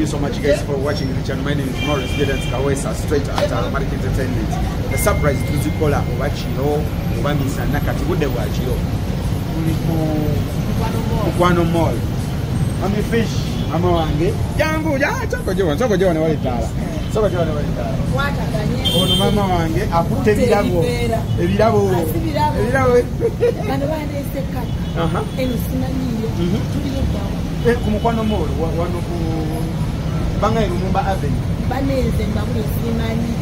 you so much guys for watching the channel. My name is Morris Jordan Kawesa, straight at Market Entertainment. The surprise to Kola Wachiro, Wamisa Nakati Bude Wachiro. Mukwano Mall. I'm a fish. I'm a wange. Jangu, Choko Joan Walitala. Soko Joan Walitala. Oh, Mama Wange, I put a Vilavo. Mukwano Mall, one of Bangay Rumba Avenue. Banese and Babu Simani,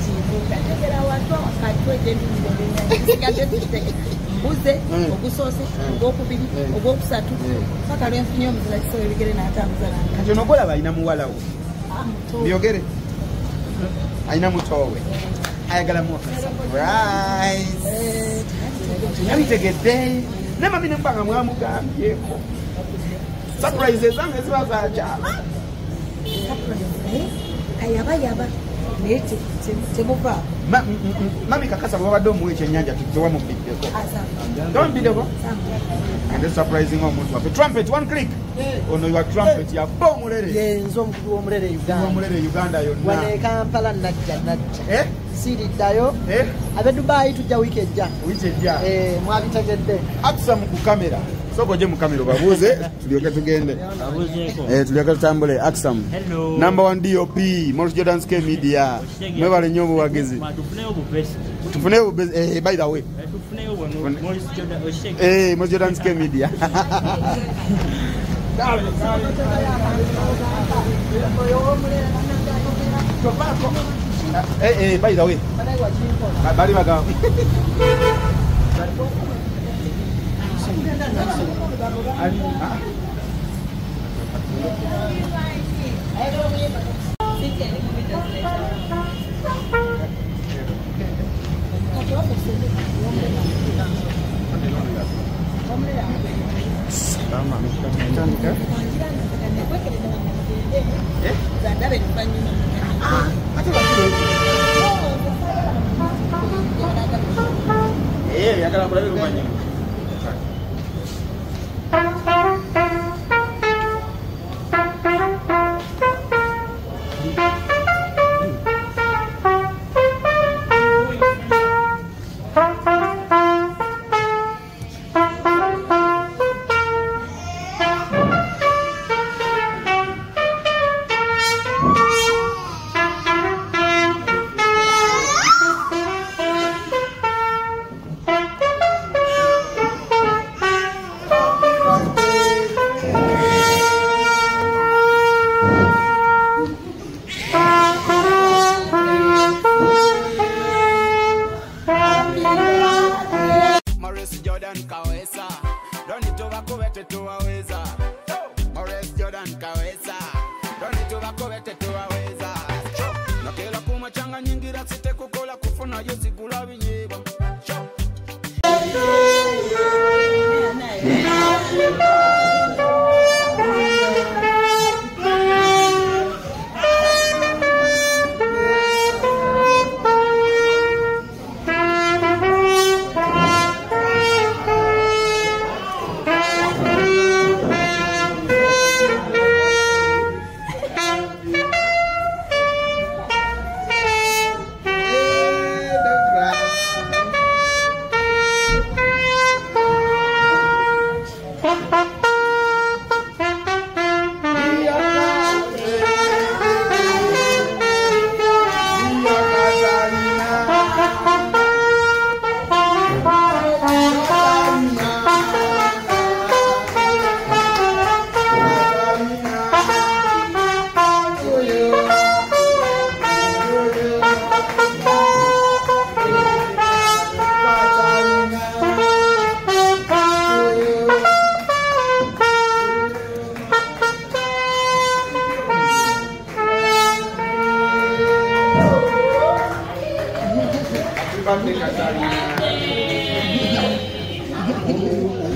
Uze, Ogusose, Ogokubi, Ogopsatu, Sakaran Fium, like so we get in our times. And you know what I know? You get it? I know Mutowe. I got a more rice. Let me take a day. Never been a Bangamuka. Surprises, as well as a job. Ayaba. Mami kakasa baba domu eche nyanja tukiwa mu video. Don't be the one. And the surprising omuntu wafe. Trumpet one click. Ono your trumpet ya bomu lere. Yenzo mkuru omulere Uganda. Omulere Uganda yonna. Wane Kampala najja. Siri dayo. Abe Dubai tujja week ejja. Mwabitegedde. Aksa mu kamera. Soko je mu kamera babuze tulioke tugende. Tulioke tutambule Aksam. Hello. Number 1 DOP Morris Jordan Media. Mwebale nnyo mu bagezi. Tufune obubesi. By the way. Tufune obubesi. Morris Jordan Morris Jordan Media. By the way. Bali baga.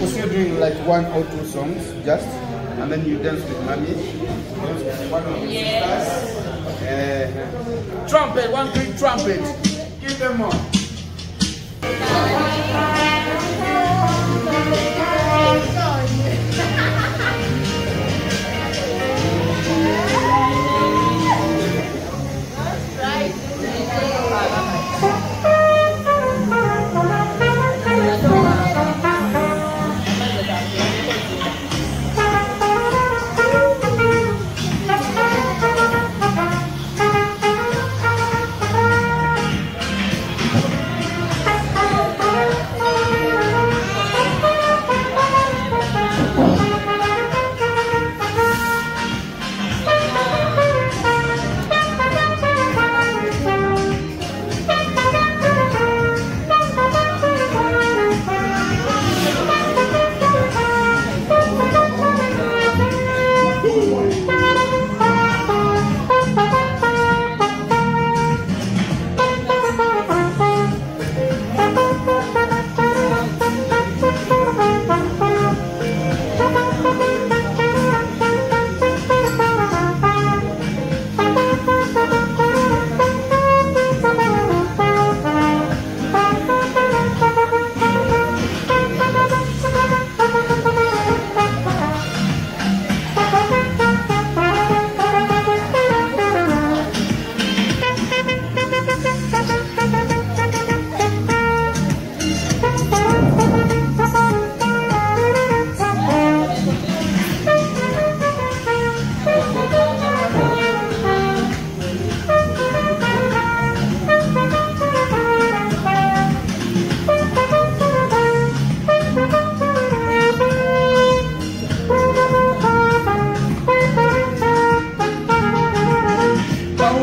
We're still doing like 1 or 2 songs just, and then you dance with mommy. One of the sisters. Trumpet, one quick trumpet. Give them more.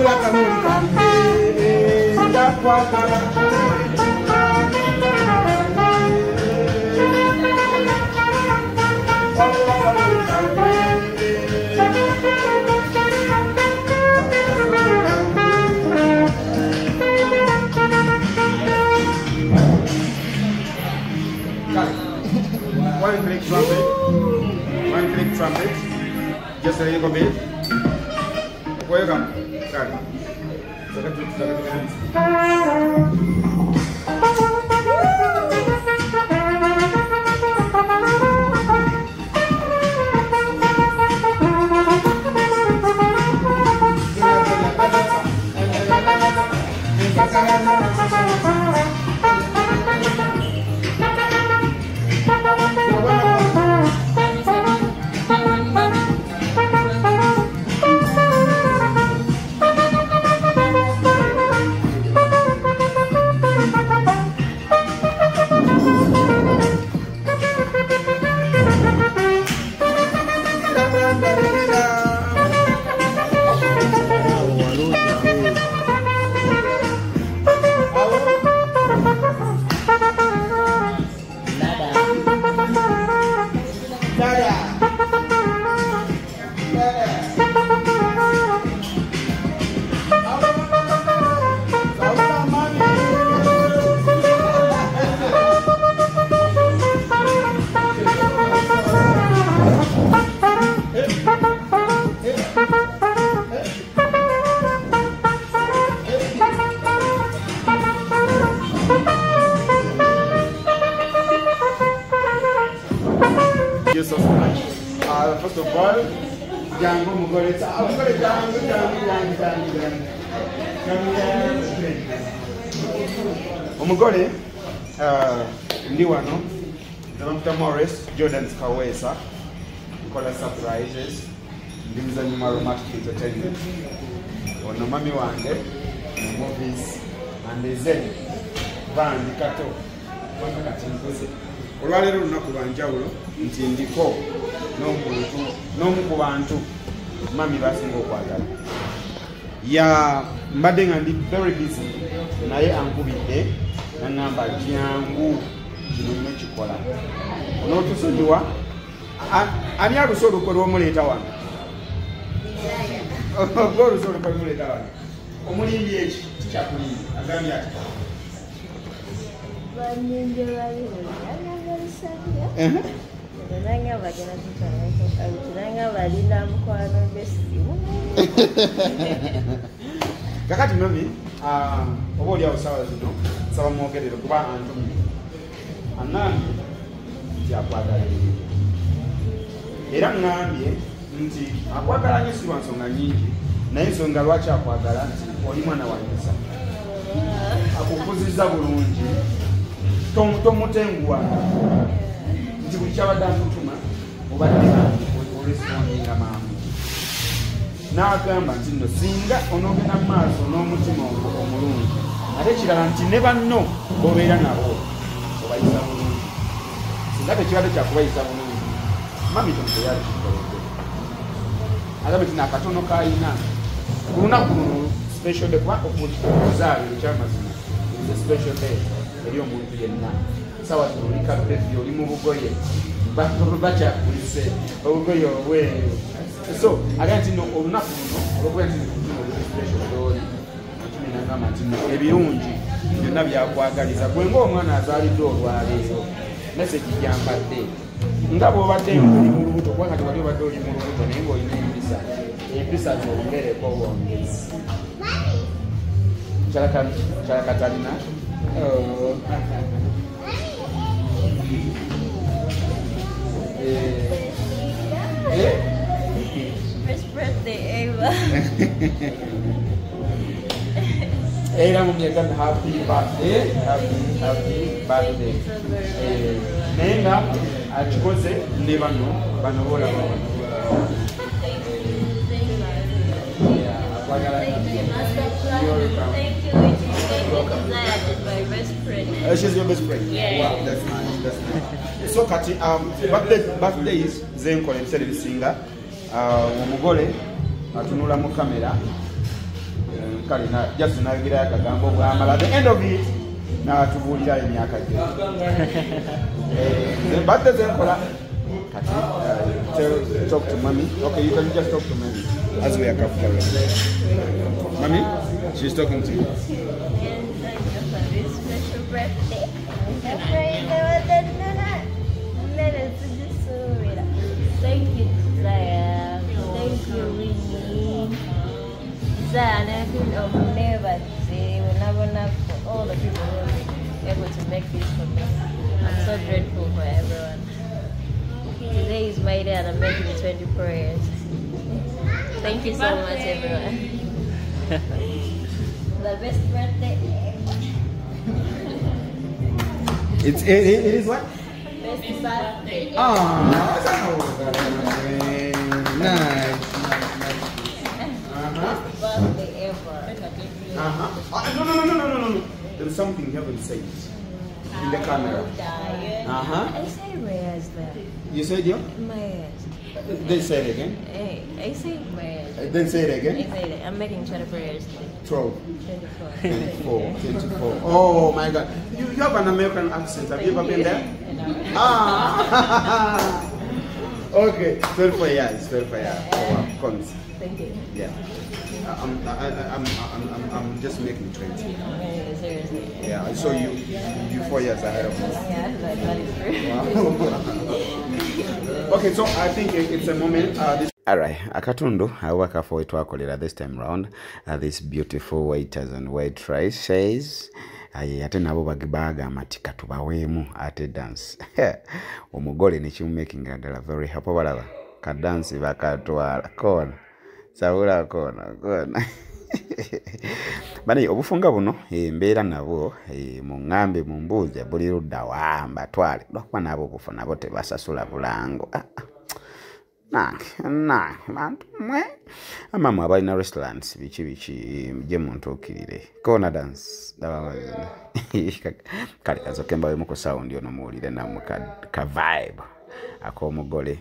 One click trumpet. One click trumpet. Just a little bit. Welcome. Got it. First of all, Jango Mugore, Omugore, Ndiwano, Dr. Morris, Jordan's Kawesa, Nicola Surprises, Dimza Numaromatic Entertainment, Onomami Wange, Movies, and the Zen, Van Kato, olwaleero olunaku lwa njawulo nti ndiko n'omu ku bantu mami basinga okwagala mbadde nga ndi very busy naye ankubidde naŋŋamba jangu kino nnyo kikola n'otusonyiwa ani aluse olukwe lw'omuleeta wano oba oluse olukwe lw'omuleeta wano omulimbi eki tikyakulimbi agambye ati kakati mami oba oli awo sawa zino saba mwogerere kuba antumye aŋŋambye nti akwagala era ŋŋambye nti akwagala nnyo si lwa nsonga nyingi naye ensonga lwaki akwagala nti oli mwana wa Musa akukuzizza bulungi tomutenguwanga nti buli kyabadde akutuma obadde olwesipondinga mangu n'agamba nti nno singa onoogenda mu maaso n'omutima omulungi ate ekirala nti ne banno b'obeera nabo obayisa bulungi singa tekibadde kyakubayisa bulungi mami tonto yali kikoledde agambe nti nakatono kayina ku lunaku luno special day kuba okuzaaliro ekyamazima is a special day eri omuntu yenna sawa zino oli kapevi oli mu bugoye bakyakulise obugoye obweru so agaa nti no olunaku luno olwokuba nti special day atumi nagamba nti no ebirungi byonna byakwagaliza gwe ngaomwana azaaliddwe olwaleero mesegi gyampadde nga bw'obadde oli mu lubuto kuba kati wali obadde oli mu lubuto naye ng'olina empisa zongereko bwongezi Chalakatalina. First birthday Ava. Eva mumiekan happy birthday, happy birthday. Nenga achikoze nebano banobola bano. She's your best friend. Yeah. Wow, that's nice. That's nice. So kati birthdays zenkola ebiseera ebisinga omugole atunula mu kamera just nagira akagambo bwamala at the end of it n'atubuulira emyaka gye embadde zenkola kati talk to mommy. Okay, you can just talk to mommy as we are comfortable. Mommy, she's talking to you. And thank you for this special birthday. Thank you, Zaya. Thank you, Winnie. Zaya, and everything of never say. We'll never know for all the people who were able to make this for me. I'm so grateful for everyone. Today is my day and I'm making 20 prayers. Thank you so much, everyone. The best birthday ever. It is what? Best birthday ever. Oh, nice. Best birthday ever. No. There is something you haven't said in the camera. I say where's that? You said you? My ass. Then say it again. Hey, I say my ass. Then say it I again. say that. I'm making 20 prayers today. 12, 24. 24. Oh my God. You have an American accent. Have you ever been there? Ah. Okay. 12 years. 12 years. Oh, wow. Comes. Thank you. Yeah. I'm just making 20. Seriously. Yeah. So you 4 years ahead of me. Yeah, that is true. Wow. Okay. So I think it's a moment. Alright, akatundu awakafu wetwakolera this time round. These beautiful waiters and waitresses. Ate nabo bagibaga amatika tubaweemu ate dance. Omugole ne kimumaking ddala very happy balaba. Ka dance bakatwala kona. Sabula kona. Bani obufunga buno embeera nabo mu ngambe mu mbuuzi buli ludda wamba twale. Lwakuba nabo obufu nabo tebasasula bulango. Bantu mwe amamu abalina restaurants biki mje muntu okirire kona dance dabawazina kale kazoke mbawe muko sound ono muwulire namwe ka vibe akomugole.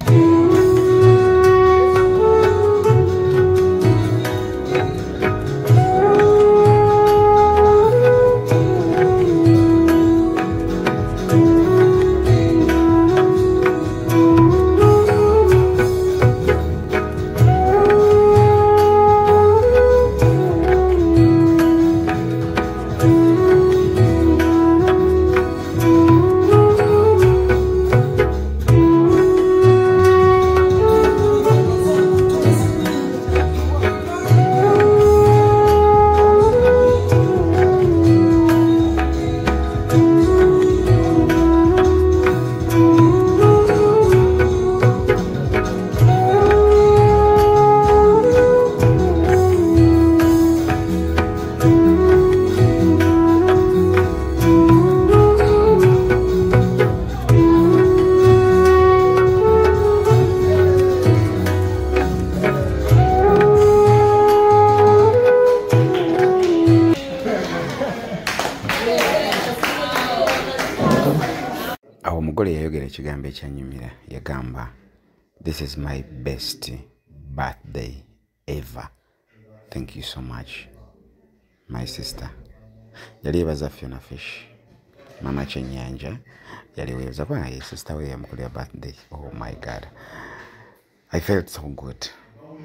Ekigambo ekyanyumira yagamba, this is my best birthday ever. Thank you so much my sister. Yali ebaza Fiona Fish mama Chenyanja yali webaza kwa sister we yamukolera birthday. Oh my God, I felt so good.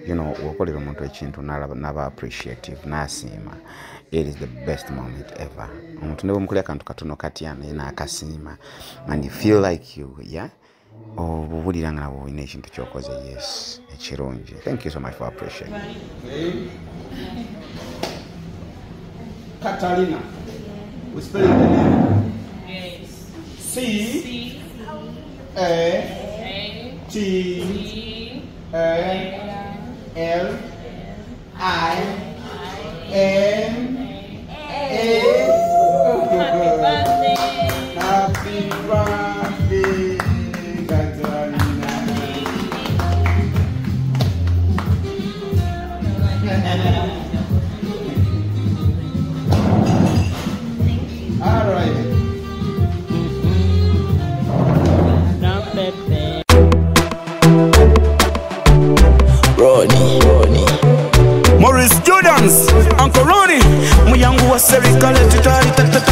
You know, wakolera omuntu ekintu naba appreciative nasima. It is the best moment ever. Omuntu nebo mukolera kantu katono katyana ina akasima and you feel like you, yeah? Oh, bubuliranga nabo ine ekintu kyokoze. Yes, ekirungi. Thank you so much for appreciating. Catalina. We spell the name. Yes. C A T A L I N A. Happy birthday, Catalina. All right. Ronnie. Maurice Jordans. Yes, Uncle Ronnie, muyangu wa serikali tutari tatata.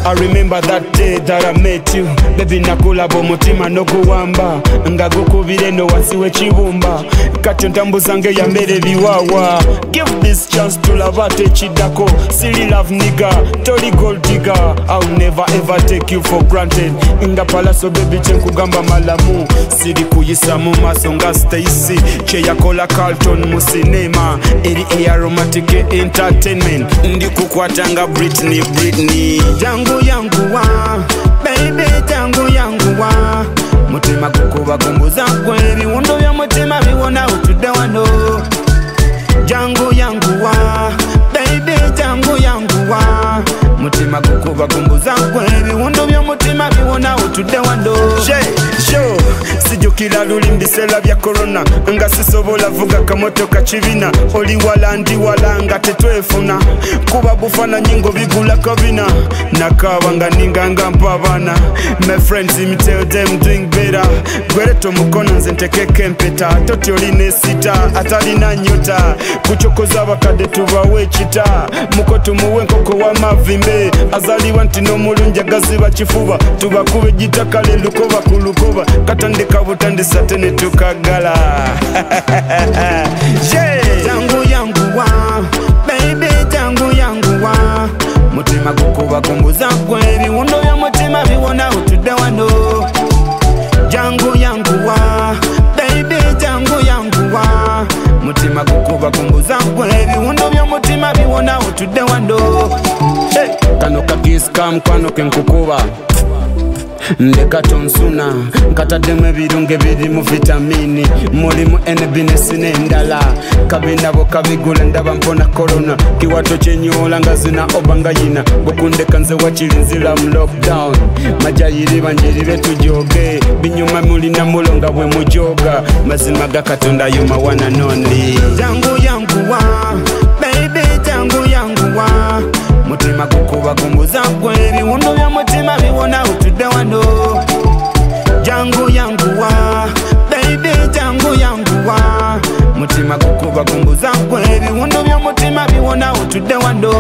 I remember that day that I met you. Baby nakulaba mutima no kuwamba. Ngagukubire no wasiwe chibumba. Kati ntambuza nge ya mbere biwawa. Give this chance to lavate chidako. Silly love nigga, totally gold digger. I'll never ever take you for granted. Nga palaso baby chenkugamba malamu. Siri kuyisa mu maso nga Stacy. Che yakola Carlton mu cinema. Eri aromatic entertainment. Ndi kukwatanga Britney. Jangu yangu wa, baby jangu yangu wa. Mutima kukuba kumbuza kwe biwundo bya mutima biwona utude wano. Jangu yangu wa, baby jangu yangu wa. Mutima kukuba kumbuza kwe biwundo bya mutima biwona utude wano. Sho, sijukira lulimbisela bya corona. Nga sisobola vuga kamotoka chibina. Oli wala ndi wala nga tetwefuna. Kuba bufana nyingo bigula kabina. Nakaba nga ninganga mpabana. My friends me tell them doing better. Gwereto mukono nze ntekeke mpeta. Toti oline sita atalina nyota. Kuchokoza bakade tubawe chita. Mukoto muwe nkoko wa mavimbe. Azaliwa ntino mulunja gaziba chifuba. Tubakube jitakale lukoba kulukoba. Katandika butandisa tene tukagala. Jangu yangu wa, baby jangu yangu wa. Mutima kukuba kumbuza kwe biwundo bya mutima biwona utude wano. Jangu yangu wa, baby jangu yangu wa. Mutima kukuba kumbuza kwe biwundo bya mutima biwona utude wano. Kano kakisi kamkwano kenkukuba. Ndeka tonsuna nkatademu ebirungo ebirimu vitamini. Mulimu NBNS n'endala. Kabinabo kabigula ndaba mpona corona. Kiwato kyenyola nga zina obanga yina. Bukundeka nze wakiri nzira mu lockdown. Majayiri banjiri betujoge. Binyuma mulina mulonga bwe mujoga. Mazima ga Katonda you my one and only. Jangu yangu wa, baby jangu yangu wa. Mutima kukuba kumbuza kwe biwundo bya mutima biwona utude wano. Jangu yangu wa, baby jangu yangu wa. Mutima kukuba kumbuza kwe biwundo bya mutima biwona utude wano.